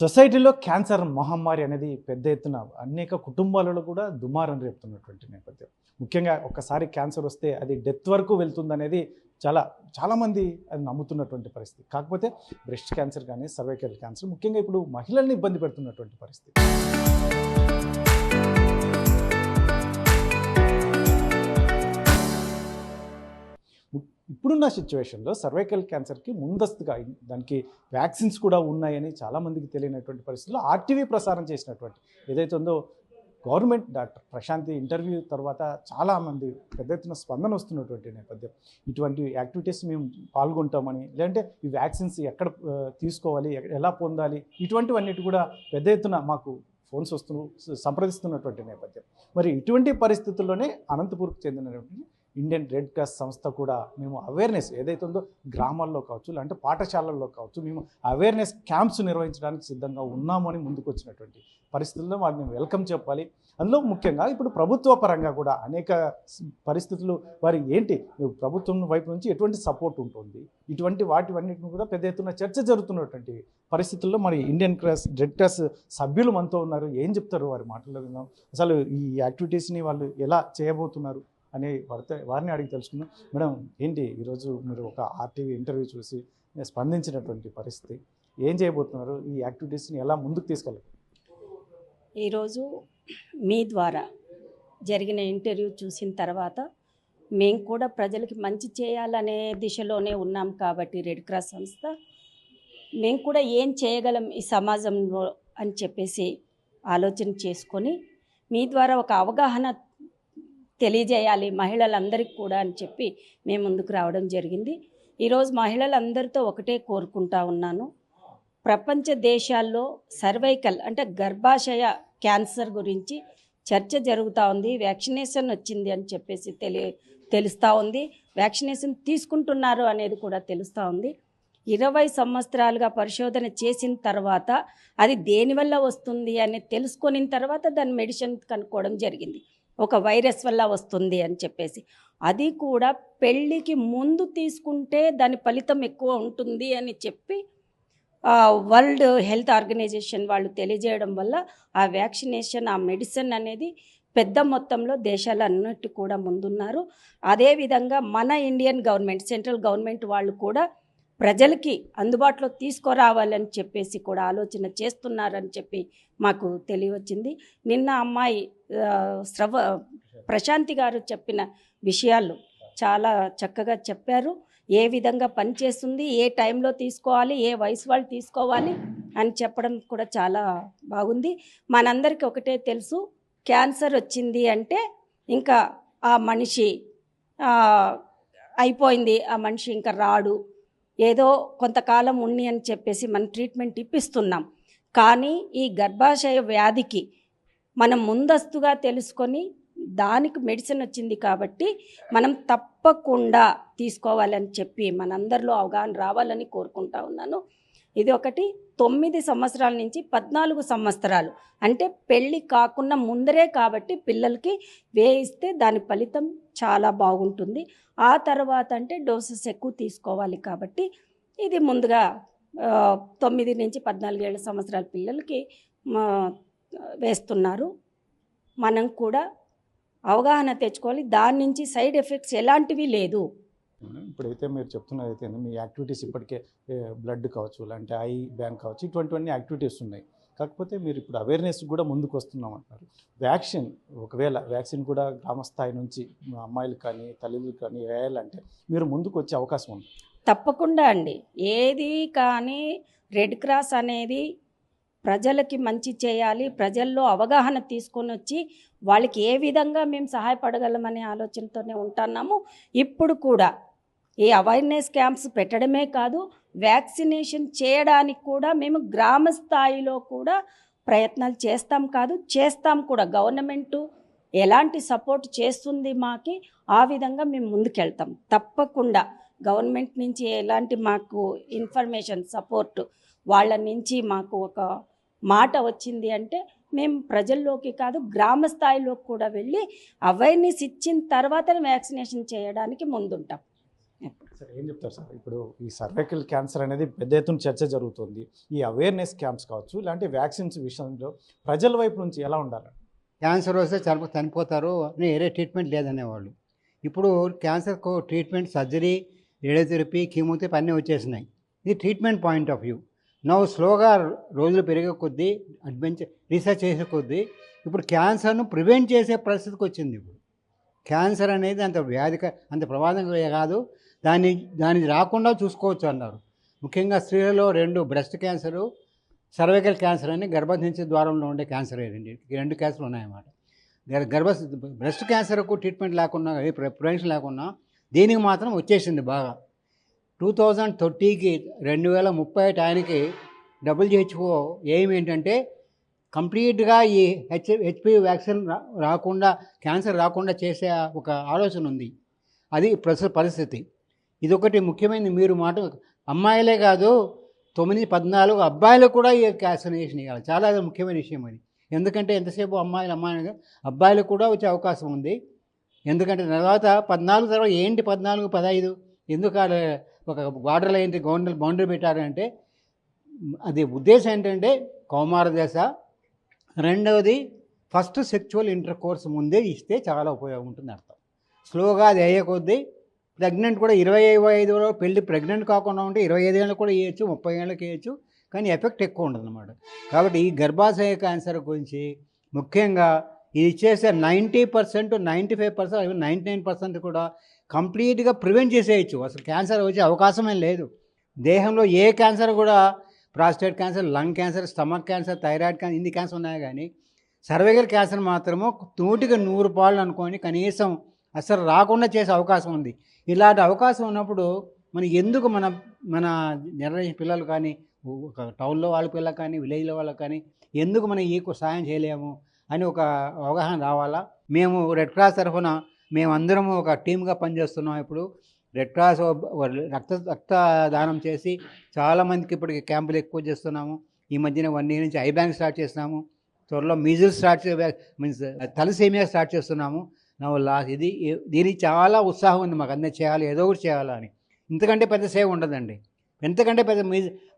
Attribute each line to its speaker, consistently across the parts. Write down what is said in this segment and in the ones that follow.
Speaker 1: సొసైటీలో క్యాన్సర్ మహమ్మారి అనేది పెద్ద ఎత్తున అనేక కుటుంబాలలో కూడా దుమారం రేపుతున్నటువంటి నేపథ్యం. ముఖ్యంగా ఒక్కసారి క్యాన్సర్ వస్తే అది డెత్ వరకు వెళ్తుందనేది చాలామంది అది నమ్ముతున్నటువంటి పరిస్థితి. కాకపోతే బ్రెస్ట్ క్యాన్సర్ కానీ సర్వైకల్ క్యాన్సర్ ముఖ్యంగా ఇప్పుడు మహిళల్ని ఇబ్బంది పెడుతున్నటువంటి పరిస్థితి. ఇప్పుడున్న సిచ్యువేషన్లో సర్వైకల్ క్యాన్సర్కి ముందస్తుగా దానికి వ్యాక్సిన్స్ కూడా ఉన్నాయని చాలామందికి తెలియనటువంటి పరిస్థితుల్లో ఆర్టీవీ ప్రసారం చేసినటువంటి ఏదైతే ఉందో గవర్నమెంట్ డాక్టర్ ప్రశాంతి ఇంటర్వ్యూ తర్వాత చాలామంది పెద్ద ఎత్తున స్పందన వస్తున్నటువంటి నేపథ్యం. ఇటువంటి యాక్టివిటీస్ మేము పాల్గొంటామని, లేదంటే ఈ వ్యాక్సిన్స్ ఎక్కడ తీసుకోవాలి, ఎలా పొందాలి, ఇటువంటివన్నిటి కూడా పెద్ద ఎత్తున మాకు ఫోన్స్ సంప్రదిస్తున్నటువంటి నేపథ్యం. మరి ఇటువంటి పరిస్థితుల్లోనే అనంతపూర్కి చెందినటువంటి ఇండియన్ రెడ్ క్రాస్ సంస్థ కూడా మేము అవేర్నెస్ ఏదైతే ఉందో గ్రామాల్లో కావచ్చు, అంటే పాఠశాలల్లో కావచ్చు, మేము అవేర్నెస్ క్యాంప్స్ నిర్వహించడానికి సిద్ధంగా ఉన్నామని ముందుకు వచ్చినటువంటి పరిస్థితుల్లో వారిని వెల్కమ్ చెప్పాలి. అందులో ముఖ్యంగా ఇప్పుడు ప్రభుత్వ పరంగా కూడా అనేక పరిస్థితులు వారి ప్రభుత్వం వైపు నుంచి ఎటువంటి సపోర్ట్ ఉంటుంది, ఇటువంటి వాటివన్నిటిని కూడా పెద్ద ఎత్తున చర్చ జరుగుతున్నటువంటి పరిస్థితుల్లో మరి ఇండియన్ రెడ్ క్రాస్ సభ్యులు మనతో ఉన్నారు. ఏం చెప్తారు వారి మాటల్లో విన్నాం. అసలు ఈ యాక్టివిటీస్ని వాళ్ళు ఎలా చేయబోతున్నారు అని వారిని అడిగి తెలుసుకుందాం. మేడం, ఈరోజు మీరు ఒక ఆర్టీవీ ఇంటర్వ్యూ చూసి స్పందించినటువంటి పరిస్థితి, ఏం చేయబోతున్నారు, ఈ యాక్టివిటీస్ని ఎలా ముందుకు తీసుకెళ్ళాలి?
Speaker 2: ఈరోజు మీ ద్వారా జరిగిన ఇంటర్వ్యూ చూసిన తర్వాత మేము కూడా ప్రజలకి మంచి చేయాలనే దిశలోనే ఉన్నాం కాబట్టి రెడ్ క్రాస్ సంస్థ మేము కూడా ఏం చేయగలం ఈ సమాజంలో అని చెప్పేసి ఆలోచన చేసుకొని మీ ద్వారా ఒక అవగాహన తెలియజేయాలి మహిళలందరికీ కూడా అని చెప్పి మేము ముందుకు రావడం జరిగింది. ఈరోజు మహిళలందరితో ఒకటే కోరుకుంటా ఉన్నాను, ప్రపంచ దేశాల్లో సర్వైకల్ అంటే గర్భాశయ క్యాన్సర్ గురించి చర్చ జరుగుతూ ఉంది. వ్యాక్సినేషన్ వచ్చింది అని చెప్పేసి తెలుస్తూ ఉంది. వ్యాక్సినేషన్ తీసుకుంటున్నారు అనేది కూడా తెలుస్తూ ఉంది. 20 సంవత్సరాలుగా పరిశోధన చేసిన తర్వాత అది దేనివల్ల వస్తుంది అని తెలుసుకున్న తర్వాత దాని మెడిసిన్ కనుక్కోవడం జరిగింది. ఒక వైరస్ వల్ల వస్తుంది అని చెప్పేసి, అది కూడా పెళ్ళికి ముందు తీసుకుంటే దాని ఫలితం ఎక్కువ ఉంటుంది అని చెప్పి వరల్డ్ హెల్త్ ఆర్గనైజేషన్ వాళ్ళు తెలియజేయడం వల్ల ఆ వ్యాక్సినేషన్, ఆ మెడిసిన్ అనేది పెద్ద మొత్తంలో దేశాలన్నిటి కూడా ముందున్నారు. అదేవిధంగా మన ఇండియన్ గవర్నమెంట్, సెంట్రల్ గవర్నమెంట్ వాళ్ళు కూడా ప్రజలకి అందుబాటులో తీసుకురావాలని చెప్పేసి కూడా ఆలోచన చేస్తున్నారని చెప్పి మాకు తెలియవచ్చింది. నిన్న అమ్మాయి ప్రశాంతి గారు చెప్పిన విషయాలు చాలా చక్కగా చెప్పారు. ఏ విధంగా పనిచేస్తుంది, ఏ టైంలో తీసుకోవాలి, ఏ వయసు వాళ్ళు తీసుకోవాలి అని చెప్పడం కూడా చాలా బాగుంది. మనందరికీ ఒకటే తెలుసు, క్యాన్సర్ వచ్చింది అంటే ఇంకా ఆ మనిషి అయిపోయింది, ఆ మనిషి ఇంకా రాడు, ఏదో కొంతకాలం ఉన్ని అని చెప్పేసి మనం ట్రీట్మెంట్ ఇప్పిస్తున్నాం. కానీ ఈ గర్భాశయ వ్యాధికి మనం ముందస్తుగా తెలుసుకొని దానికి మెడిసిన్ వచ్చింది కాబట్టి మనం తప్పకుండా తీసుకోవాలని చెప్పి మనందరిలో అవగాహన రావాలని కోరుకుంటా ఉన్నాను. ఇది ఒకటి. 9 సంవత్సరాల నుంచి 14 సంవత్సరాలు అంటే పెళ్ళి కాకుండా ముందరే కాబట్టి పిల్లలకి వేయిస్తే దాని ఫలితం చాలా బాగుంటుంది. ఆ తర్వాత అంటే డోసెస్ ఎక్కువ తీసుకోవాలి కాబట్టి ఇది ముందుగా 9 నుంచి 14 సంవత్సరాల పిల్లలకి వేస్తున్నారు. మనం కూడా అవగాహన తెచ్చుకోవాలి. దాని నుంచి సైడ్ ఎఫెక్ట్స్ ఎలాంటివి లేదు.
Speaker 1: ఇప్పుడైతే మీరు చెప్తున్నదైతే మీ యాక్టివిటీస్ ఇప్పటికే బ్లడ్ కావచ్చు, లేదంటే ఐ బ్యాంక్ కావచ్చు, ఇటువంటివన్నీ యాక్టివిటీస్ ఉన్నాయి. కాకపోతే మీరు ఇప్పుడు అవేర్నెస్ కూడా ముందుకు వస్తున్నాం అంటారు. ఒకవేళ వ్యాక్సిన్ కూడా గ్రామస్థాయి నుంచి అమ్మాయిలు కానీ తల్లిలు కానీ వేయాలంటే మీరు ముందుకు వచ్చే అవకాశం ఉంది?
Speaker 2: తప్పకుండా అండి. ఏది కానీ రెడ్ క్రాస్ అనేది ప్రజలకి మంచి చేయాలి, ప్రజల్లో అవగాహన తీసుకొని వచ్చి వాళ్ళకి ఏ విధంగా మేము సహాయపడగలమనే ఆలోచనతోనే ఉంటున్నాము. ఇప్పుడు కూడా ఈ అవేర్నెస్ క్యాంప్స్ పెట్టడమే కాదు, వ్యాక్సినేషన్ చేయడానికి కూడా మేము గ్రామ స్థాయిలో కూడా ప్రయత్నాలు చేస్తాం కూడా. గవర్నమెంటు ఎలాంటి సపోర్ట్ చేస్తుంది మాకి, ఆ విధంగా మేము ముందుకెళ్తాం. తప్పకుండా గవర్నమెంట్ నుంచి ఎలాంటి మాకు ఇన్ఫర్మేషన్ సపోర్ట్ వాళ్ళ నుంచి మాకు ఒక మాట వచ్చింది అంటే మేము ప్రజల్లోకి కాదు గ్రామ స్థాయిలోకి కూడా వెళ్ళి అవేర్నెస్ ఇచ్చిన తర్వాత వ్యాక్సినేషన్ చేయడానికి ముందుంటాం.
Speaker 1: సార్ ఏం చెప్తారు సార్? ఇప్పుడు ఈ సర్వైకల్ క్యాన్సర్ అనేది పెద్ద ఎత్తున చర్చ జరుగుతుంది. ఈ అవేర్నెస్ క్యాంప్స్ కావచ్చు, ఇలాంటి వ్యాక్సిన్స్ విషయంలో ప్రజల వైపు నుంచి ఎలా ఉండాలి?
Speaker 3: క్యాన్సర్ వస్తే చనిపోతారు అని వేరే ట్రీట్మెంట్ లేదనేవాళ్ళు. ఇప్పుడు క్యాన్సర్కు ట్రీట్మెంట్ సర్జరీ, రేడియోథెరపీ, కీమోథెరపీ అన్నీ వచ్చేసినాయి. ఇది ట్రీట్మెంట్ పాయింట్ ఆఫ్ వ్యూ. నవ్వు స్లోగా రోజులు పెరిగే కొద్దీ రీసెర్చ్ చేసే కొద్దీ ఇప్పుడు క్యాన్సర్ను ప్రివెంట్ చేసే పరిస్థితికి వచ్చింది. ఇప్పుడు క్యాన్సర్ అనేది అంత అంత ప్రమాదంగా కాదు, దాన్ని రాకుండా చూసుకోవచ్చు అన్నారు. ముఖ్యంగా స్త్రీలలో 2 బ్రెస్ట్ క్యాన్సరు, సర్వైకల్ క్యాన్సర్ అని గర్భసంచి ద్వారంలో ఉండే క్యాన్సర్. ఈ 2 క్యాన్సర్లు ఉన్నాయన్నమాట. బ్రెస్ట్ క్యాన్సర్కు ట్రీట్మెంట్ లేకుండా, ప్రివెన్షన్ లేకుండా దీనికి మాత్రం వచ్చేసింది బాగా. 2030కి 2030 టైంకి WHO ఎయిమ్ ఏంటంటే కంప్లీట్గా ఈ హెచ్పివి వ్యాక్సిన్ రాకుండా, క్యాన్సర్ రాకుండా చేసే ఒక ఆలోచన ఉంది. అది ప్రస్తుత పరిస్థితి. ఇదొకటి ముఖ్యమైనది. మీరు మాట అమ్మాయిలే కాదు, 9-14 అబ్బాయిలకు కూడా ఈ వ్యాక్సినేషన్ ఇవ్వాలి. చాలా ముఖ్యమైన విషయం అది. ఎందుకంటే ఎంతసేపు అమ్మాయిలు అబ్బాయిలకు కూడా వచ్చే అవకాశం ఉంది. ఎందుకంటే తర్వాత 14 తర్వాత ఏంటి 14, 15 ఎందుకు ఒక బార్డర్ లైన్ బౌండరీ పెట్టారంటే అది ఉద్దేశం ఏంటంటే కౌమార దశ. రెండవది ఫస్ట్ సెక్చువల్ ఇంటర్ కోర్స్ ముందే ఇస్తే చాలా ఉపయోగం ఉంటుంది అర్థం. స్లోగా అది అయ్యే కొద్దీ ప్రెగ్నెంట్ కూడా 20-25 పెళ్ళి ప్రెగ్నెంట్ కాకుండా ఉంటే 25 ఏళ్ళకి కూడా వేయచ్చు, 30 ఏళ్ళకి వేయచ్చు, కానీ ఎఫెక్ట్ ఎక్కువ ఉండదు అన్నమాట. కాబట్టి ఈ గర్భాశయ క్యాన్సర్ గురించి ముఖ్యంగా ఇది చేసే 90%, 95%, 99% కూడా కంప్లీట్గా ప్రివెంట్ చేసేయచ్చు. అసలు క్యాన్సర్ వచ్చే అవకాశమే లేదు. దేహంలో ఏ క్యాన్సర్ కూడా, prostate cancer, lung cancer, stomach cancer, thyroid cancer, ఇన్ని క్యాన్సర్ ఉన్నాయి, కానీ సర్వైకల్ క్యాన్సర్ మాత్రము 100కి 100 పాళ్ళు అనుకొని కనీసం అసలు రాకుండా చేసే అవకాశం ఉంది. ఇలాంటి అవకాశం ఉన్నప్పుడు మనం ఎందుకు మన జనరేషన్ పిల్లలు కానీ, ఒక టౌన్లో వాళ్ళ పిల్లలు కానీ, విలేజ్లో వాళ్ళకి కానీ ఎందుకు మనం ఈ సాయం చేయలేము అని ఒక అవగాహన రావాలా. మేము రెడ్ క్రాస్ తరఫున మేమందరము ఒక టీమ్గా పనిచేస్తున్నాం. ఇప్పుడు రెడ్ క్రాస్ రక్త దానం చేసి చాలామందికి ఇప్పటికి క్యాంపులు ఎక్కువ చేస్తున్నాము. ఈ మధ్యన 1 year నుంచి ఐ బ్యాంక్ స్టార్ట్ చేస్తున్నాము. త్వరలో మీజిల్స్ మీన్స్ తలసేమియా స్టార్ట్ చేస్తున్నాము. దీనికి చాలా ఉత్సాహం ఉంది మాకు. అందరూ చేయాలి, ఏదో ఒకటి చేయాలా అని. ఇంతకంటే పెద్ద సేవ ఉండదండి. ఎంతకంటే పెద్ద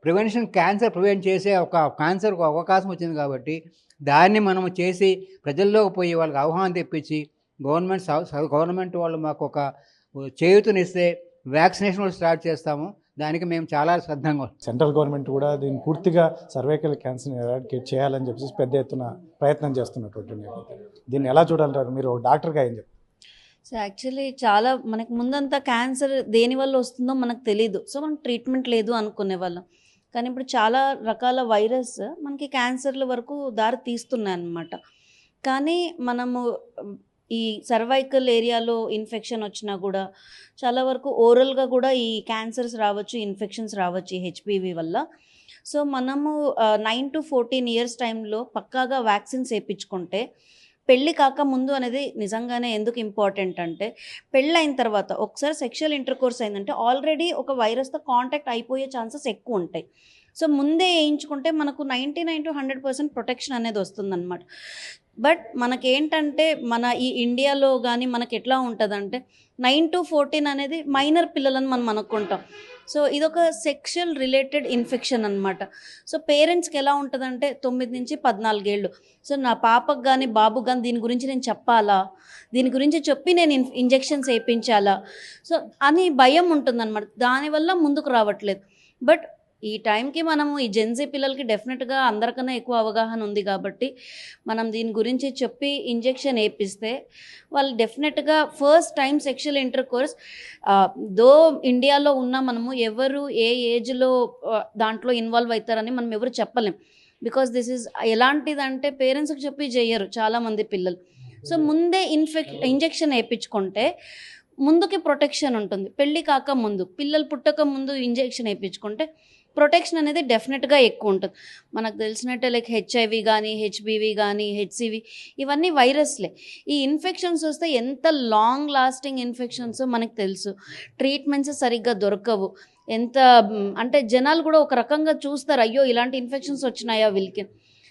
Speaker 3: ప్రివెన్షన్, క్యాన్సర్ ప్రివెంట్ చేసే ఒక క్యాన్సర్కు అవకాశం వచ్చింది కాబట్టి దాన్ని మనము చేసి ప్రజల్లోకి పోయి వాళ్ళకి అవగాహన తెప్పించి గవర్నమెంట్ వాళ్ళు మాకు ఒక చేయూతనిస్తే వ్యాక్సినేషన్ కూడా స్టార్ట్ చేస్తాము. దానికి మేము చాలా శ్రద్ధంగా.
Speaker 1: సెంట్రల్ గవర్నమెంట్ కూడా దీన్ని పూర్తిగా సర్వైకల్ క్యాన్సర్ని ఎరాడికేట్ చేయాలని చెప్పేసి పెద్ద ఎత్తున ప్రయత్నం చేస్తున్నటువంటి నేపథ్యం. దీన్ని ఎలా చూడాలంటారు మీరు డాక్టర్గా? ఏం చెప్తారు?
Speaker 4: సో యాక్చువల్లీ చాలా మనకి ముందంతా క్యాన్సర్ దేనివల్ల వస్తుందో మనకు తెలీదు. సో మనం ట్రీట్మెంట్ లేదు అనుకునే వాళ్ళం. కానీ ఇప్పుడు చాలా రకాల వైరస్ మనకి క్యాన్సర్ల వరకు దారి తీస్తున్నాయి అన్నమాట. కానీ మనము ఈ సర్వైకల్ ఏరియాలో ఇన్ఫెక్షన్ వచ్చినా కూడా చాలా వరకు ఓరల్గా కూడా ఈ క్యాన్సర్స్ రావచ్చు, ఇన్ఫెక్షన్స్ రావచ్చు ఈ హెచ్పివి వల్ల. సో మనము 9 to 14 years టైంలో పక్కాగా వ్యాక్సిన్స్ వేయించుకుంటే, పెళ్ళి కాక ముందు అనేది నిజంగానే ఎందుకు ఇంపార్టెంట్ అంటే, పెళ్ళైన తర్వాత ఒకసారి సెక్షువల్ ఇంటర్కోర్స్ అయిందంటే ఆల్రెడీ ఒక వైరస్తో కాంటాక్ట్ అయిపోయే ఛాన్సెస్ ఎక్కువ ఉంటాయి. సో ముందే వేయించుకుంటే మనకు 99 to 100% ప్రొటెక్షన్ అనేది వస్తుందన్నమాట. బట్ మనకేంటంటే మన ఈ ఇండియాలో కానీ మనకి ఎట్లా ఉంటుందంటే 9 to 14 అనేది మైనర్ పిల్లలని మనం అనుకుంటాం. సో ఇదొక సెక్షువల్ రిలేటెడ్ ఇన్ఫెక్షన్ అనమాట. సో పేరెంట్స్కి ఎలా ఉంటుందంటే 9 నుంచి 14 ఏళ్ళు. సో నా పాపకు కానీ బాబుకు కానీ దీని గురించి నేను చెప్పాలా, దీని గురించి చెప్పి నేను ఇంజెక్షన్స్ వేయించాలా, సో అని భయం ఉంటుందన్నమాట. దానివల్ల ముందుకు రావట్లేదు. బట్ ఈ టైంకి మనము ఈ జెన్జీ పిల్లలకి డెఫినెట్గా అందరికన్నా ఎక్కువ అవగాహన ఉంది కాబట్టి మనం దీని గురించి చెప్పి ఇంజెక్షన్ వేపిస్తే వాళ్ళు డెఫినెట్గా ఫస్ట్ టైం సెక్షువల్ ఇంటర్కోర్స్ దో ఇండియాలో ఉన్న మనము ఎవరు ఏ ఏజ్లో దాంట్లో ఇన్వాల్వ్ అవుతారని మనం ఎవరు చెప్పలేం. బికాస్ దిస్ ఈజ్ ఎలాంటిదంటే పేరెంట్స్కి చెప్పి చేయరు చాలామంది పిల్లలు. సో ముందే ఇంజెక్షన్ వేయించుకుంటే ముందుకి ప్రొటెక్షన్ ఉంటుంది. పెళ్ళి కాక ముందు, పిల్లలు పుట్టక ముందు ఇంజెక్షన్ వేయించుకుంటే ప్రొటెక్షన్ అనేది డెఫినెట్గా ఎక్కువ ఉంటుంది. మనకు తెలిసినట్టే లైక్ హెచ్ఐవి కానీ, హెచ్బివి కానీ, హెచ్సివి ఇవన్నీ వైరస్లే. ఈ ఇన్ఫెక్షన్స్ వస్తే ఎంత లాంగ్ లాస్టింగ్ ఇన్ఫెక్షన్స్ మనకు తెలుసు. ట్రీట్మెంట్స్ సరిగ్గా దొరకవు. ఎంత అంటే జనాలు కూడా ఒక రకంగా చూస్తారు, అయ్యో ఇలాంటి ఇన్ఫెక్షన్స్ వచ్చినాయా వీళ్ళకి.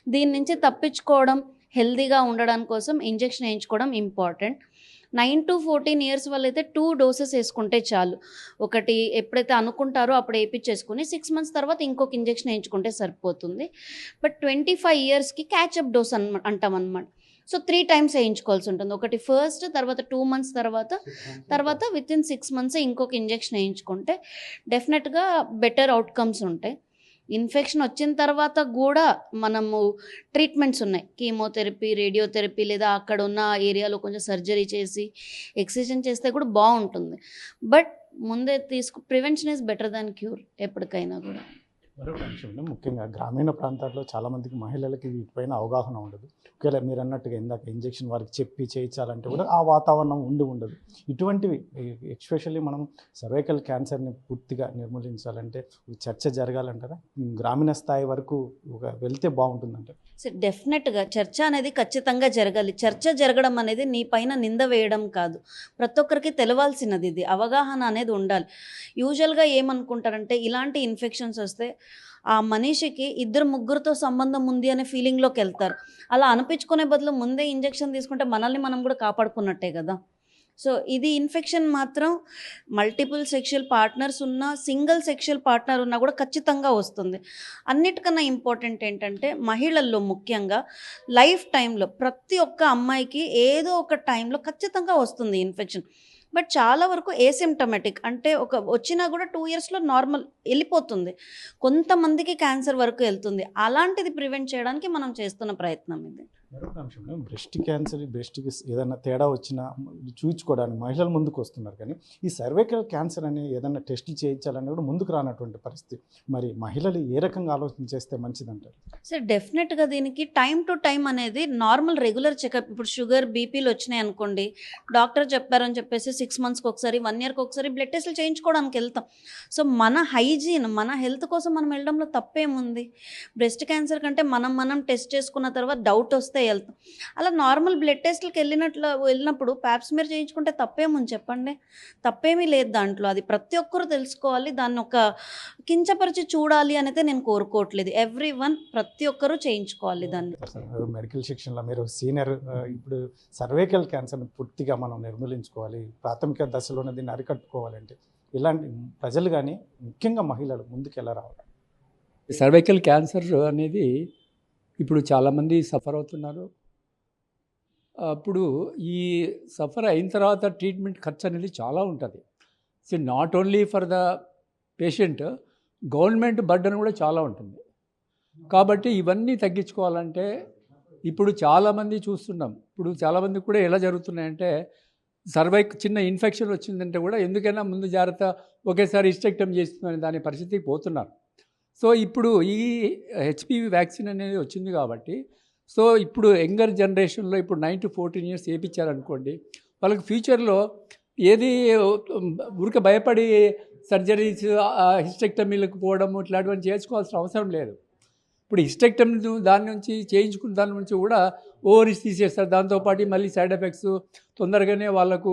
Speaker 4: దీని నుంచి తప్పించుకోవడం, హెల్తీగా ఉండడం కోసం ఇంజెక్షన్ వేయించుకోవడం ఇంపార్టెంట్. 9 to 14 ఇయర్స్ వాళ్ళైతే 2 డోసెస్ వేసుకుంటే చాలు. ఒకటి ఎప్పుడైతే అనుకుంటారో అప్పుడు వేయించేసుకుని 6 మంత్స్ తర్వాత ఇంకొక ఇంజెక్షన్ వేయించుకుంటే సరిపోతుంది. బట్ 25 ఇయర్స్కి క్యాచప్ డోస్ అంటాం అనమాట. సో 3 టైమ్స్ వేయించుకోవాల్సి ఉంటుంది. ఒకటి ఫస్ట్, తర్వాత 2 మంత్స్ తర్వాత వితిన్ 6 మంత్స్ ఇంకొక ఇంజెక్షన్ వేయించుకుంటే డెఫినెట్గా బెటర్ అవుట్కమ్స్ ఉంటాయి. ఇన్ఫెక్షన్ వచ్చిన తర్వాత కూడా మనము ట్రీట్మెంట్స్ ఉన్నాయి, కీమోథెరపీ, రేడియోథెరపీ, లేదా అక్కడ ఉన్న ఏరియాలో కొంచెం సర్జరీ చేసి ఎక్సిజన్ చేస్తే కూడా బాగుంటుంది. బట్ ముందే prevention is better than cure ఎప్పటికైనా కూడా.
Speaker 1: మరొక అంశం, ముఖ్యంగా గ్రామీణ ప్రాంతాల్లో చాలామందికి మహిళలకి వీటిపైన అవగాహన ఉండదు. ఒకవేళ మీరు అన్నట్టుగా ఇందాక ఇంజెక్షన్ వారికి చెప్పి చేయించాలంటే కూడా ఆ వాతావరణం ఉండదు. ఇటువంటివి ఎస్పెషల్లీ మనం సర్వైకల్ క్యాన్సర్ని పూర్తిగా నిర్మూలించాలంటే చర్చ జరగాలంటారా? గ్రామీణ స్థాయి వరకు వెళ్తే బాగుంటుందంట.
Speaker 4: డెఫినెట్గా చర్చ అనేది ఖచ్చితంగా జరగాలి. చర్చ జరగడం అనేది నీ పైన నింద వేయడం కాదు, ప్రతి ఒక్కరికి తెలవాల్సినది. ఇది అవగాహన అనేది ఉండాలి. యూజువల్గా ఏమనుకుంటారంటే ఇలాంటి ఇన్ఫెక్షన్స్ వస్తే ఆ మనిషికి 2-3తో సంబంధం ఉంది అనే ఫీలింగ్లోకి వెళ్తారు. అలా అనిపించుకునే బదులు ముందే ఇంజెక్షన్ తీసుకుంటే మనల్ని మనం కూడా కాపాడుకున్నట్టే కదా. సో ఇది ఇన్ఫెక్షన్ మాత్రం మల్టిపుల్ సెక్షువల్ పార్ట్నర్స్ ఉన్నా, సింగిల్ సెక్షువల్ పార్ట్నర్ ఉన్నా కూడా ఖచ్చితంగా వస్తుంది. అన్నిటికన్నా ఇంపార్టెంట్ ఏంటంటే మహిళల్లో ముఖ్యంగా లైఫ్ టైంలో ప్రతి ఒక్క అమ్మాయికి ఏదో ఒక టైంలో ఖచ్చితంగా వస్తుంది ఇన్ఫెక్షన్. బట్ చాలా వరకు ఏసిమ్టమాటిక్, అంటే వచ్చినా కూడా 2 ఇయర్స్లో నార్మల్ వెళ్ళిపోతుంది. కొంతమందికి క్యాన్సర్ వరకు వెళ్తుంది. అలాంటిది ప్రివెంట్ చేయడానికి మనం చేస్తున్న ప్రయత్నం ఇది.
Speaker 1: మరొక అంశం, బ్రెస్ట్కి ఏదైనా తేడా వచ్చినా చూయించుకోవడానికి మహిళలు ముందుకు వస్తున్నారు, కానీ ఈ సర్వైకల్ క్యాన్సర్ అని ఏదైనా టెస్ట్ చేయించాలని కూడా ముందుకు రానటువంటి పరిస్థితి. మరి మహిళలు ఏ రకంగా ఆలోచన చేస్తే మంచిదంటారు?
Speaker 4: సార్ డెఫినెట్గా దీనికి టైం టు టైం అనేది నార్మల్ రెగ్యులర్ చెకప్. ఇప్పుడు షుగర్, బీపీలు వచ్చినాయి అనుకోండి, డాక్టర్ చెప్పారని చెప్పేసి 6 మంత్స్కి ఒకసారి, 1 ఇయర్కి ఒకసారి బ్లడ్ టెస్ట్లు చేయించుకోవడానికి వెళ్తాం. సో మన హైజీన్, మన హెల్త్ కోసం మనం వెళ్ళడంలో తప్పేముంది? బ్రెస్ట్ క్యాన్సర్ కంటే మనం టెస్ట్ చేసుకున్న తర్వాత డౌట్ వస్తే వెళ్తాం. అలా నార్మల్ బ్లడ్ టెస్ట్లకు వెళ్ళినప్పుడు ప్యాప్స్మియర్ చేయించుకుంటే తప్పేముంది చెప్పండి? తప్పేమీ లేదు దాంట్లో. అది ప్రతి ఒక్కరు తెలుసుకోవాలి. దాన్ని ఒక కించపరిచి చూడాలి అనేది నేను కోరుకోవట్లేదు. ఎవ్రీవన్, ప్రతి ఒక్కరూ చేయించుకోవాలి దాన్ని.
Speaker 1: మెడికల్ సెక్షన్లో మీరు సీనియర్, ఇప్పుడు సర్వైకల్ క్యాన్సర్ని పూర్తిగా మనం నిర్మూలించుకోవాలి, ప్రాథమిక దశలోనే దీన్ని అరికట్టుకోవాలంటే ఇలాంటి ప్రజలు కానీ ముఖ్యంగా మహిళలు ముందుకు ఎలా రావాలి?
Speaker 5: సర్వైకల్ క్యాన్సర్ అనేది ఇప్పుడు చాలామంది సఫర్ అవుతున్నారు. అప్పుడు ఈ సఫర్ అయిన తర్వాత ట్రీట్మెంట్ ఖర్చు అనేది చాలా ఉంటుంది. So not only for the patient, government burden కూడా చాలా ఉంటుంది. కాబట్టి ఇవన్నీ తగ్గించుకోవాలంటే ఇప్పుడు చాలామంది చూస్తున్నాం. ఇప్పుడు చాలామంది కూడా ఎలా జరుగుతున్నాయంటే చిన్న ఇన్ఫెక్షన్ వచ్చిందంటే కూడా ఎందుకైనా ముందు జాగ్రత్త, ఒకేసారి హిస్టెక్టమీ చేస్తుందని దాని పరిస్థితికి పోతున్నారు. సో ఇప్పుడు ఈ హెచ్పివి వ్యాక్సిన్ అనేది వచ్చింది కాబట్టి, సో ఇప్పుడు యంగర్ జనరేషన్లో ఇప్పుడు 9 to 14 ఇయర్స్ వేయించారనుకోండి, వాళ్ళకి ఫ్యూచర్లో ఏది ఊరికే భయపడి సర్జరీస్, హిస్టెక్టమీలకు పోవడం ఇట్లాంటివన్నీ చేసుకోవాల్సిన అవసరం లేదు. ఇప్పుడు హిస్టెక్టమీ దాని నుంచి చేయించుకున్న దాని నుంచి కూడా ఓవరీస్ తీసేస్తారు. దాంతోపాటు మళ్ళీ సైడ్ ఎఫెక్ట్స్, తొందరగానే వాళ్ళకు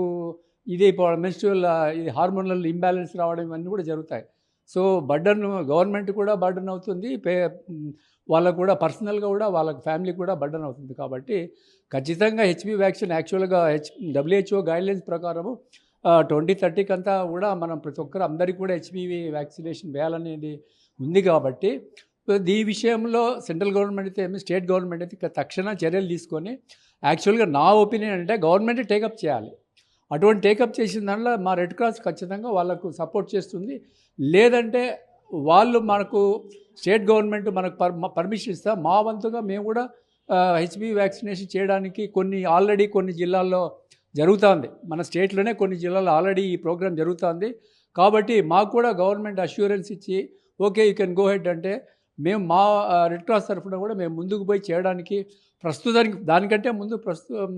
Speaker 5: ఇదైపోవడం, మెన్స్ట్రువల్ ఇది హార్మోనల్ ఇంబ్యాలెన్స్ రావడం, ఇవన్నీ కూడా జరుగుతాయి. సో బర్డన్ గవర్నమెంట్ కూడా బర్డన్ అవుతుంది, వాళ్ళకు కూడా పర్సనల్గా కూడా వాళ్ళకి ఫ్యామిలీకి కూడా బర్డన్ అవుతుంది. కాబట్టి ఖచ్చితంగా హెచ్పివి వ్యాక్సిన్ యాక్చువల్గా WHO గైడ్లైన్స్ ప్రకారము 2030 అంతా కూడా మనం ప్రతి ఒక్కరు అందరికీ కూడా హెచ్పివి వ్యాక్సినేషన్ వేయాలనేది ఉంది. కాబట్టి ఈ విషయంలో సెంట్రల్ గవర్నమెంట్ అయితే ఏమి, స్టేట్ గవర్నమెంట్ అయితే తక్షణ చర్యలు తీసుకొని, యాక్చువల్గా నా ఒపీనియన్ అంటే గవర్నమెంట్ టేకప్ చేయాలి. అటువంటి టేకప్ చేసిన దాంట్లో మా రెడ్ క్రాస్ ఖచ్చితంగా వాళ్ళకు సపోర్ట్ చేస్తుంది. లేదంటే వాళ్ళు మనకు స్టేట్ గవర్నమెంట్ మనకు పర్మిషన్ ఇస్తా, మా వంతుగా మేము కూడా హెచ్పివి వ్యాక్సినేషన్ చేయడానికి ఆల్రెడీ కొన్ని జిల్లాల్లో జరుగుతుంది. మన స్టేట్లోనే కొన్ని జిల్లాల్లో ఆల్రెడీ ఈ ప్రోగ్రామ్ జరుగుతుంది. కాబట్టి మాకు కూడా గవర్నమెంట్ అష్యూరెన్స్ ఇచ్చి okay you can go head అంటే మేము మా రెడ్ క్రాస్ తరఫున కూడా మేము ముందుకు పోయి చేయడానికి, ప్రస్తుతానికి దానికంటే ముందు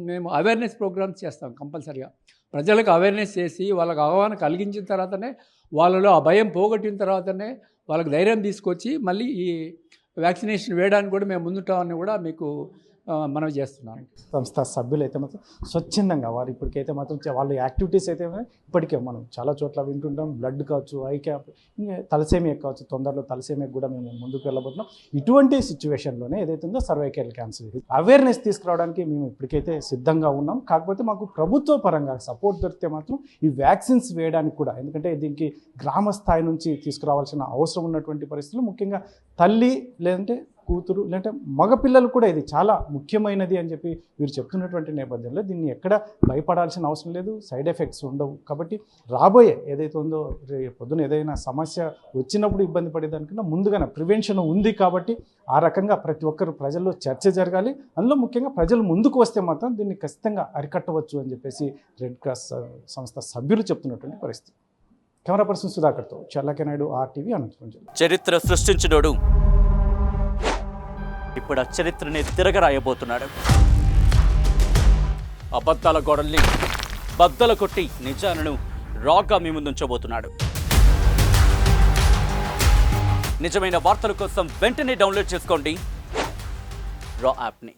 Speaker 5: మేము అవేర్నెస్ ప్రోగ్రామ్స్ చేస్తాం. కంపల్సరీగా ప్రజలకు అవేర్నెస్ చేసి వాళ్ళకి అవగాహన కలిగించిన తర్వాతనే, వాళ్ళలో ఆ భయం పోగొట్టిన తర్వాతనే వాళ్ళకి ధైర్యం తీసుకొచ్చి మళ్ళీ ఈ వ్యాక్సినేషన్ వేయడానికి కూడా మేము ముందుంటామని కూడా మీకు మనం చేస్తున్నాం.
Speaker 1: సంస్థ సభ్యులు అయితే మాత్రం స్వచ్ఛందంగా వారు ఇప్పటికైతే మాత్రం వాళ్ళ యాక్టివిటీస్ అయితే ఇప్పటికే మనం చాలా చోట్ల వింటుంటాం. బ్లడ్ కావచ్చు, ఐ క్యాప్, ఇంకా తలసేమియా కావచ్చు, తొందరలో తలసేమియా కూడా మేము ముందుకు వెళ్ళబోతున్నాం. ఇటువంటి సిచ్యువేషన్లోనే ఏదైతే ఉందో సర్వైకల్ క్యాన్సర్ అవేర్నెస్ తీసుకురావడానికి మేము ఇప్పటికైతే సిద్ధంగా ఉన్నాం. కాకపోతే మాకు ప్రభుత్వ పరంగా సపోర్ట్ దొరికితే మాత్రం ఈ వ్యాక్సిన్స్ వేయడానికి కూడా, ఎందుకంటే దీనికి గ్రామ స్థాయి నుంచి తీసుకురావాల్సిన అవసరం ఉన్నటువంటి పరిస్థితులు, ముఖ్యంగా తల్లి లేదంటే కూతురు లేదంటే మగపిల్లలు కూడా ఇది చాలా ముఖ్యమైనది అని చెప్పి వీరు చెప్తున్నటువంటి నేపథ్యంలో దీన్ని ఎక్కడ భయపడాల్సిన అవసరం లేదు, సైడ్ ఎఫెక్ట్స్ ఉండవు. కాబట్టి రాబోయే ఏదైతే ఉందో పొద్దున ఏదైనా సమస్య వచ్చినప్పుడు ఇబ్బంది పడేదానికన్నా ముందుగానే ప్రివెన్షన్ ఉంది. కాబట్టి ఆ రకంగా ప్రతి ఒక్కరు ప్రజల్లో చర్చ జరగాలి. అందులో ముఖ్యంగా ప్రజలు ముందుకు వస్తే మాత్రం దీన్ని ఖచ్చితంగా అరికట్టవచ్చు అని చెప్పేసి రెడ్ క్రాస్ సంస్థ సభ్యులు చెప్తున్నటువంటి పరిస్థితి. కెమెరా పర్సన్ సుధాకర్తో చల్లకే నాయుడు, RTV, అనంతపురం జిల్లా.
Speaker 6: చరిత్ర సృష్టించినోడు ఇప్పుడు ఆ చరిత్రని తిరగరాయబోతున్నాడు. అబద్ధాల గోడల్ని బద్దలు కొట్టి నిజాలను రాగా మీ ముందుంచబోతున్నాడు. నిజమైన వార్తల కోసం వెంటనే డౌన్లోడ్ చేసుకోండి రా యాప్ని.